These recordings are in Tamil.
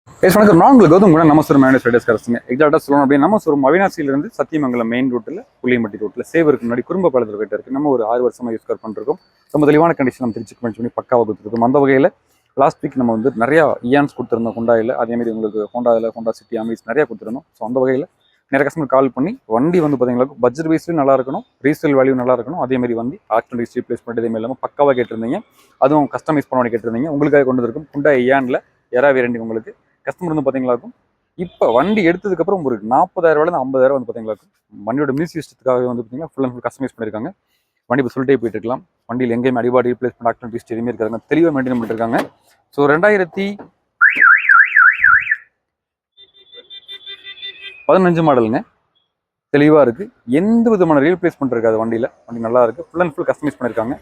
வணக்கம். நான் உங்களுக்கு கௌதம் கூட நம்ம ஒரு மேனேஜ் ரைடர்ஸ் கரெக்டுங்க. எக்ஸாக்டாக சொல்லணும் அப்படின்னா நம்ம ஒரு அவினாசியிலிருந்து சத்தியமங்கலம் மெயின் ரூட்டில் புளியம்பட்டி ரூட்டில் சேவருக்கு முன்னாடி குறும்ப பாலத்தில் போயிட்டு இருக்கு. நம்ம ஒரு 6 வருஷமாக யூஸ் பண்ணிருக்கோம். ரொம்ப தெளிவான கண்டிஷன் நம்ம திருச்சி பண்ணி பக்காவாக கொடுத்துருக்கோம். அந்த வகையில் லாஸ்ட் வீக் நம்ம வந்து நிறையா இயான்ஸ் கொடுத்துருந்தோம் ஹோண்டாயில். அதேமாதிரி உங்களுக்கு ஹோண்டா சிட்டி அமீஸ் நிறையா கொடுத்துருந்தோம். ஸோ அந்த வகையில் நிறைய கஸ்டமர் கால் பண்ணி வண்டி வந்து பார்த்தீங்கன்னா பட்ஜெட் வைஸ்லையும் நல்லா இருக்கணும், ரீசேல் வேல்யூ நல்லா இருக்கணும், அதேமாதிரி வந்து ஆக்ஷன் ரீப்ளேஸ் பண்ணிட்டு இதே இல்லாமல் பக்காவாக கேட்டிருந்தீங்க. அதுவும் கஸ்டமைஸ் பண்ண கேட்டிருந்தீங்க. உங்களுக்காக கொண்டு வந்திருக்கும் ஹோண்டா இயானில் எரா வேரண்டி உங்களுக்கு கஸ்டமர் வந்து பார்த்தீங்களாக்கும் இப்போ வண்டி எடுத்ததுக்கப்புறம் ஒரு 40,000 50,000 வந்து பார்த்தீங்களாக்கும் வண்டியோட மியூசிக் சிஸ்டத்துக்காக வந்து பார்த்தீங்கன்னா ஃபுல் அண்ட் ஃபுல் கஸ்டமைஸ் பண்ணியிருக்காங்க. வண்டி இப்போ சொல்லிட்டே போயிட்டு இருக்கலாம். வண்டியில் எங்கேயுமே அடிபாடி ரீப்ளேஸ்மெண்ட் ஆக்டிவிட்டிஸ் எதுவுமே இருக்காங்க, தெளிவாக மெயின்டைன் பண்ணிருக்காங்க. ஸோ 2015 மாடலுங்க, தெளிவாக இருக்குது. எந்த விதமான ரீப்ளேஸ்மெண்ட் இருக்காது வண்டியில். வண்டி நல்லா இருக்குது, ஃபுல் அண்ட் ஃபுல் கஸ்டமைஸ் பண்ணியிருக்காங்க.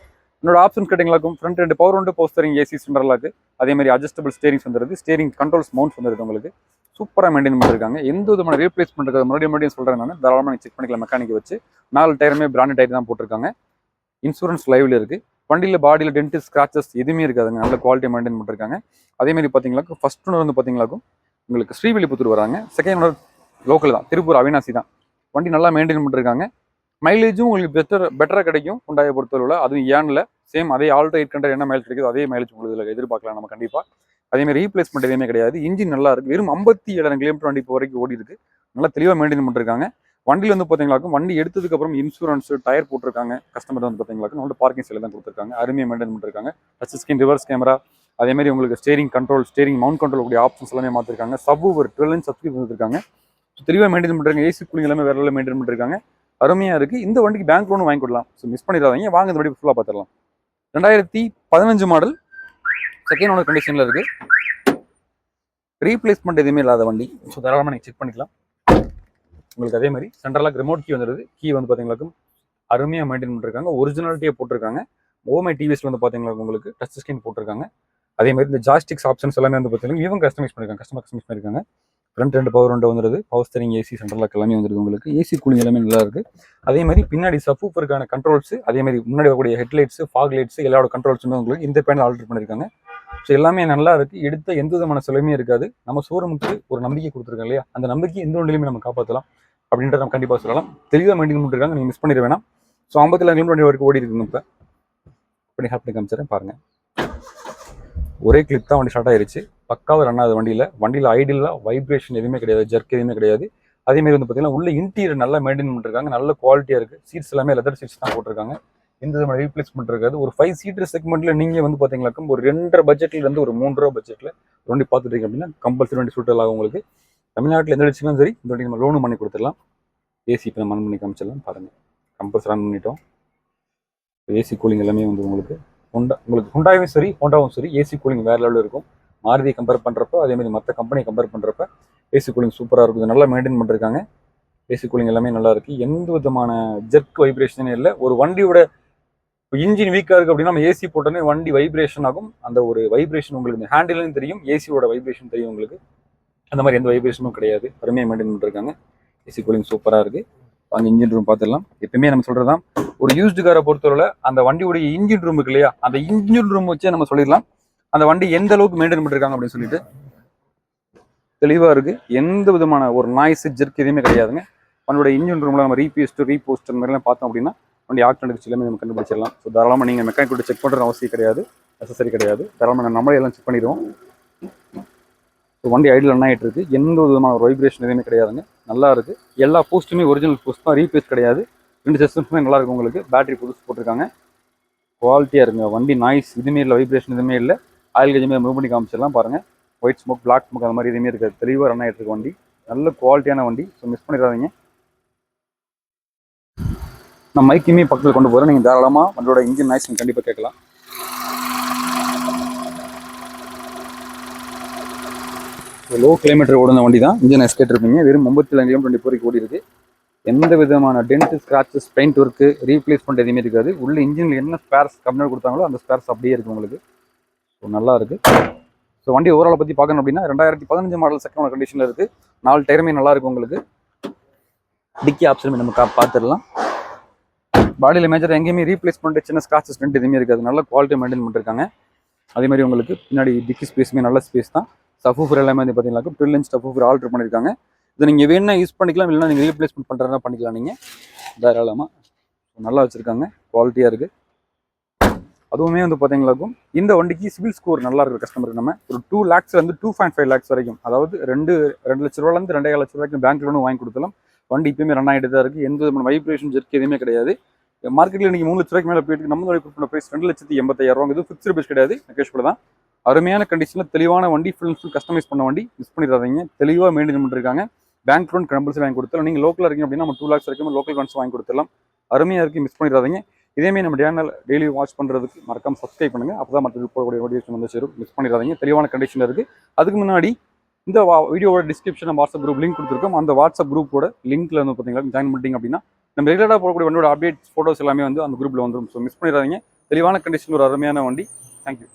என்னோட ஆப்ஷன்ஸ் கேட்டிங்களாக்கும் ஃப்ரண்ட் 2 பவர் உண்டு, போஸ்டரிங் ஏசி சென்ட்ரலாக்கு, அதேமாதிரி அட்ஜஸ்டபிள் ஸ்டேரிங்ஸ் வந்துருது, ஸ்டேரிங் கண்ட்ரோல்ஸ் மவுண்ட்ஸ் வந்துருது. உங்களுக்கு சூப்பராக மெயின்டைன் பண்ணிருக்காங்க. எந்த விதமான ரீப்ளேஸ்மெண்ட் இருக்காது. மறுபடியும் சொல்கிறேன், நான் தாராளமாக நீங்கள் செக் பண்ணிக்கலாம். மெக்கானிக் வச்சு 4 டயருமே பிராண்டட் டயர் தான் போட்டிருக்காங்க. இன்சூரன்ஸ் லைவ்ல இருக்குது. வண்டியில் பாடியில் டென்ட் ஸ்க்ராச்சஸ் எதுவுமே இருக்காதுங்க. நல்ல குவாலிட்டி மெயின்டைன் பண்ணிருக்காங்க. அதேமாதிரி பார்த்தீங்களாக்கும் ஃபர்ஸ்ட் ஓனர் வந்து பார்த்தீங்களாக்கும் உங்களுக்கு ஸ்ரீவில்லிபுத்தூர் வராங்க. செகண்ட் ஓனர் லோக்கல் தான், திருப்பூர் அவினாசி தான். வண்டி நல்லா மெயின்டைன் பண்ணிருக்காங்க. மைலேஜும் உங்களுக்கு பெட்டராக கிடைக்கும் ஹோண்டாயை பொறுத்தவரை. அதுவும் ஏனில் சேம் அதே ஆல்டோ 800 என்ன மைலேஜ் கிடைக்குது அதே மைலேஜ் உங்களுக்கு இதில் எதிர்பார்க்கலாம் நம்ம கண்டிப்பாக. அதேமாதிரி ரீப்ளேஸ்மெண்ட் எதுவுமே கிடையாது. இன்ஜின் நல்லா இருக்குது. வெறும் 57,000 கிலோமீட்டர் வண்டி இப்போ வரைக்கும் ஓடி இருக்கு. நல்லா தெளிவாக மெயின்டைன் பண்ணிருக்காங்க. வண்டியில் வந்து பார்த்தீங்களாக்கும் வண்டி எடுத்ததுக்கப்புறம் இன்சூரன்ஸ் டயர் போட்டிருக்காங்க. கஸ்டமர் வந்து பார்த்தீங்களாக்கும் நல்ல பார்க்கிங் சைடில் தான் கொடுத்துருக்காங்க. அருமையாக மெயின்டைன் பண்ணிருக்காங்க. டச் ஸ்கிரீன், ரிவர்ஸ் கேமரா, அதேமாதிரி உங்களுக்கு steering control, steering mount control கூடிய ஆப்ஷன்ஸ் எல்லாமே மாற்றிருக்காங்க. சப்வூஃபர் 12 இன்ச் சப்ஸ்கிரைப் பண்ணிருக்காங்க. தெளிவாக மெயின்டைன் பண்ணுறாங்க. ஏசி கூலிங் எல்லாமே வேற லெவலில் மெயின்டைன் பண்ணிருக்காங்க. அருமையாக இருக்குது. இந்த வண்டிக்கு பேங்க் லோன் வாங்கி கொடுக்கலாம். ஸோ மிஸ் பண்ணிடாதீங்க, வாங்க இந்த வண்டி ஃபுல்லாக பார்த்துடலாம். 2015 மாடல், செகண்ட் ஓனர் கண்டிஷனில் இருக்குது. ரீப்ளேஸ்மெண்ட் எதுவுமே இல்லாத வண்டி. ஸோ தாராளமாக நீங்கள் செக் பண்ணிக்கலாம். உங்களுக்கு அதே மாதிரி சென்ட்ரலாக ரிமோட் கீ வந்துடுது. கீ வந்து பார்த்தீங்களாக்கும் அருமையாக மெயின்டைன் பண்ணிருக்காங்க. ஒரிஜினாலிட்டியை போட்டிருக்காங்க. ஓமை டிவிஎஸ்ல வந்து பார்த்தீங்கன்னா உங்களுக்கு டச் ஸ்கிரீன் போட்டிருக்காங்க. அதே மாதிரி இந்த ஜாஸ்டிக்ஸ் ஆப்ஷன்ஸ் எல்லாமே வந்து பார்த்தீங்கன்னா இவங்க கஸ்டமைஸ் பண்ணிருக்காங்க. கஸ்டமர் கஸ்டமைஸ் பண்ணிருக்காங்க. ஃப்ரண்ட் 2 பவர் உண்டு வந்துடுது. பவர் ஸ்டீரிங், ஏசி சென்ட்ரலாக எல்லாமே வந்துடுது. உங்களுக்கு ஏசி கூலிங் எல்லாமே நல்லா இருக்குது. அதே மாதிரி பின்னாடி சப்வூஃபருக்கான கண்ட்ரோல்ஸ், அதே மாதிரி முன்னாடி வரக்கூடிய ஹெட்லைட்ஸ், ஃபாக் லைட்ஸ் எல்லாரோட கண்ட்ரோல்ஸுமே உங்களுக்கு இந்த பேனல் ஆல்டர் பண்ணியிருக்காங்க. ஸோ எல்லாமே நல்லா இருக்குது. எடுத்த எந்த விதமான செலவுமே இருக்காது. நம்ம ஷோரூமுக்கு ஒரு நம்பிக்கை கொடுத்துருக்கோம் இல்லையா, அந்த நம்பிக்கை எந்த ஒன்றிலுமே நம்ம காப்பாற்றலாம் அப்படின்றத நம்ம கண்டிப்பாக சொல்லலாம். தெளிவாக மெயின்டைன் பண்ணிருக்காங்க. நீங்கள் மிஸ் பண்ணிட வேணாம். ஸோ 57 கிலோமீட்டர் வரைக்கும் ஓடி இருக்குங்க. இப்போ இப்படி ஹாப்பி காமிச்சிடறேன் பாருங்கள். ஒரே கிளிக் தான் வண்டி ஸ்டார்ட் ஆயிருச்சு. பக்காவாக ரன் ஆகுது. வண்டியில் ஐடியலாக வைப்ரேஷன் எதுவுமே கிடையாது, ஜர்க் எதுவுமே கிடையாது. அதேமாதிரி வந்து பார்த்தீங்கன்னா உள்ள இன்டீரியர் நல்லா மெயின்டைன் பண்ணிருக்காங்க. நல்ல குவாலிட்டியாக இருக்குது. சீட்ஸ் எல்லாமே லெதர் சீட்ஸ் தான் போட்டிருக்காங்க. எந்த விதமான ரீப்ளேஸ்மெண்ட் இருக்காது. ஒரு 5 சீட்டர் செக்மெண்ட்டில் நீங்கள் வந்து பார்த்தீங்கன்னாக்கும் ஒரு 2.5 பட்ஜெட்லேருந்து ஒரு 3 ரூபா பட்ஜெட்டில் வண்டி பார்த்துட்டீங்க அப்படின்னா கம்பல்சரி வண்டி சூட்டல் ஆகும் உங்களுக்கு. தமிழ்நாட்டில் எந்த அடிச்சும் சரி இந்த வண்டி நம்ம லோனும் பண்ணி கொடுத்துடலாம். ஏசி இப்போ நம்ம பண்ணி காமிச்சிடலாம் பாருங்கள். கம்பல்சரி ரன் பண்ணிட்டோம். ஏசி கூலிங் எல்லாமே வந்து உங்களுக்கு ஹோண்டாவும் சரி ஹோண்டாவும் சரி ஏசி கூலிங் வேறு லெவலில் இருக்கும். மாருதியை கம்பேர் பண்ணுறப்ப அதேமாதிரி மற்ற கம்பெனியை கம்பேர் பண்ணுறப்ப ஏசி கூலிங் சூப்பராக இருக்குது. நல்லா மெயின்டைன் பண்ணிருக்காங்க. ஏசி கூலிங் எல்லாமே நல்லா இருக்குது. எந்த விதமான ஜெர்க் வைப்ரேஷனே இல்லை. ஒரு வண்டியோட இன்ஜின் வீக்காக இருக்குது அப்படின்னா நம்ம ஏசி போட்டோன்னே வண்டி வைப்ரேஷன் ஆகும். அந்த ஒரு வைப்ரேஷன் உங்களுக்கு ஹேண்டிலும் தெரியும், ஏசியோட வைப்ரேஷன் தெரியும் உங்களுக்கு. அந்த மாதிரி எந்த வைப்ரேஷனும் கிடையாது. அருமையாக மெயின்டைன் பண்ணிருக்காங்க. ஏசி கூலிங் சூப்பராக இருக்குது. அந்த இன்ஜின் ரூம் பார்த்துடலாம். எப்பவுமே நம்ம சொல்கிறதான், ஒரு யூஸ்டு காரை பொறுத்தவரை அந்த வண்டியுடைய இன்ஜின் ரூம் இருக்கு இல்லையா, அந்த இன்ஜின் ரூம் வச்சே நம்ம சொல்லிடலாம் அந்த வண்டி எந்த அளவுக்கு மெயின்டைன் பண்ணிருக்காங்க அப்படின்னு சொல்லிட்டு. தெளிவாக இருக்குது. எந்த விதமான ஒரு நாய்ஸ் ஜெர்க் எதுவுமே கிடையாதுங்க. வண்டியோட இன்ஜின் ரூமில் நம்ம ரீபோஸ்ட் அந்த மாதிரிலாம் பார்த்தோம் அப்படின்னா வண்டி ஆக்சிடென்ட் எல்லாமே நம்ம கண்டுபிடிச்சிடலாம். ஸோ தாராளமாக நீங்கள் மெக்கானிக் விட்டு செக் பண்ணுற அவசியம் கிடையாது, நெசசரி கிடையாது. தாராளமாக நம்மளே எல்லாம் செக் பண்ணிடுவோம். ஸோ வண்டி ஐடியில் ரன் ஆகிட்டு இருக்குது. எந்த விதமான ஒரு வைப்ரேஷன் எதுவுமே கிடையாதுங்க. நல்லா இருக்குது. எல்லா போஸ்ட்டுமே ஒரிஜினல் போஸ்ட் தான், ரீப்ளேஸ் கிடையாது. 2 சிஸ்டம்ஸுமே நல்லா இருக்கும் உங்களுக்கு. பேட்டரி புதுசு போட்டிருக்காங்க. குவாலிட்டியாக இருக்குங்க. வண்டி நாய்ஸ் எதுவுமே இல்லை, வைப்ரேஷன் எதுவுமே இல்லை. ஆயில் கேஜுமே மூவ் பண்ணி காமிச்சிடலாம் பாருங்கள். ஒயிட் ஸ்மோக், பிளாக் ஸ்மோக் அந்த மாதிரி எதுவுமே இருக்காது. தெளிவாக ரன் ஆகிட்டு இருக்கு வண்டி. நல்ல குவாலிட்டியான வண்டி. ஸோ மிஸ் பண்ணிடாதீங்க. நான் மைக்குமே பக்கத்தில் கொண்டு போகிறேன். நீங்கள் தாராளமாக வண்டியோட இன்ஜின் நாய்ஸ் நீங்கள் கண்டிப்பாக கேட்கலாம். லோ கிலோமீட்டர் ஓடுன வண்டி தான். இன்ஜின் நாய்ஸ் கேட்டிருப்பீங்க. வெறும் 57 கிலோமீட்டர் வரைக்கும் ஓடி இருக்குது. எந்த விதமான dent, scratches, paint work, replacement எதுவுமே இருக்காது. உள்ள இன்ஜினில் என்ன ஸ்பேர்ஸ் கம்பெனி கொடுத்தாங்களோ அந்த ஸ்பேர்ஸ் அப்படியே இருக்குது உங்களுக்கு. ஸோ நல்லா இருக்குது. ஸோ வண்டி ஓவரால் பற்றி பார்க்கணும் அப்படின்னா 2015 மாடல் செகண்ட் ஓனர் கண்டிஷனில் இருக்குது. 4 டயருமே நல்லா இருக்கும் உங்களுக்கு. டிக்கி ஆப்ஷனுமே நம்ம பார்த்துடலாம். பாடியில் மேஜர் எங்கேயுமே ரீப்ளேஸ்மெண்ட், சின்ன ஸ்க்ராச்சஸ் பெயிண்ட் எதுவுமே இருக்காது. நல்ல குவாலிட்டி மெயின்டைன் பண்ணிருக்காங்க. அதே மாதிரி உங்களுக்கு பின்னாடி டிக்கி ஸ்பேஸுமே நல்ல ஸ்பேஸ் தான். சப்வூஃபர் எல்லாமே வந்து பார்த்தீங்கன்னா 12 இன்ச் சப்வூஃபர் ஆல்டர் பண்ணியிருக்காங்க. இதை நீங்கள் வேணா யூஸ் பண்ணிக்கலாம், இல்லைனா நீங்கள் ரீப்ளேஸ்மெண்ட் பண்ணுறதா பண்ணிக்கலாம். நீங்கள் தாராளமாக நல்லா வச்சுருக்காங்க, குவாலிட்டியாக இருக்குது. அதுவுமே வந்து பார்த்தீங்களாக்கும் இந்த வண்டிக்கு சிவில் ஸ்கோர் நல்லா இருக்கிற கஸ்டமருக்கு நம்ம ஒரு 2 lakhsலேருந்து 2.5 lakhs வரைக்கும், அதாவது 2 லட்ச ரூபாலேருந்து 2.5 லட்ச ரூபாய்க்கு பேங்க் லோனும் வாங்கி கொடுத்தலாம். வண்டி இப்பயுமே ரன் ஆகிட்டு தான் இருக்குது. எந்த விதமான வைப்ரேஷன் ஜெர்க் எதுவுமே கிடையாது. மார்க்கெட்டில் நீங்கள் 3 லட்ச ரூபாய்க்கு மேலே போயிட்டு நம்ம கொடுக்குற ப்ரைஸ் 2,85,000 இது ஃபிக்ஸ்டு பிரைஸ் கிடையாது, நெகோஷியபிள் தான். அருமையான கண்டிஷனில் தெளிவான வண்டி, ஃபுல் அண்ட் ஃபுல் கஸ்டமைஸ் பண்ண வண்டி, மிஸ் பண்ணிடாதீங்க. தெளிவாக மெயின்டைன் பண்ணிருக்காங்க. பேங்க் லோன் கம்பல்சரி வாங்கி கொடுத்தலாம். நீங்கள் லோக்கலில் இருக்கீங்க அப்படின்னா நம்ம 2 lakhs வரைக்கும் லோக்கல் லோன்ஸ் வாங்கி கொடுத்துடலாம். அருமையாக இருக்குது, மிஸ் பண்ணிடாதீங்க. இதேமாதிரி நம்ம சேனல் டெய்லி வாட்ச் பண்ணுறதுக்கு மறக்காம சப்ஸ்கிரைப் பண்ணுங்கள். அப்போ தான் மற்ற போடக்கூடிய நோட்டிஃபிகேஷன் வந்து சேரும். மிஸ் பண்ணிடாதீங்க. தெளிவான கண்டிஷனில் இருக்குது. அதுக்கு முன்னாடி இந்த வீடியோவோட டிஸ்கிரிப்ஷன் வாட்ஸ்அப் குரூப் லிங்க் கொடுத்துருக்கோம். அந்த வாட்ஸ்அப் குரூப்போட லிங்க்ல வந்து பார்த்தீங்கன்னா ஜாயின் பண்ணிட்டீங்க அப்படின்னா நம்ம ரெகுலராக போடக்கூடிய வண்டியோட அப்டேட்ஸ் ஃபோட்டோஸ் எல்லாமே வந்து அந்த குரூப்பில் வந்துடும். ஸோ மிஸ் பண்ணிடாதீங்க. தெளிவான கண்டிஷன் ஒரு அருமையான வண்டி. தேங்க்யூ.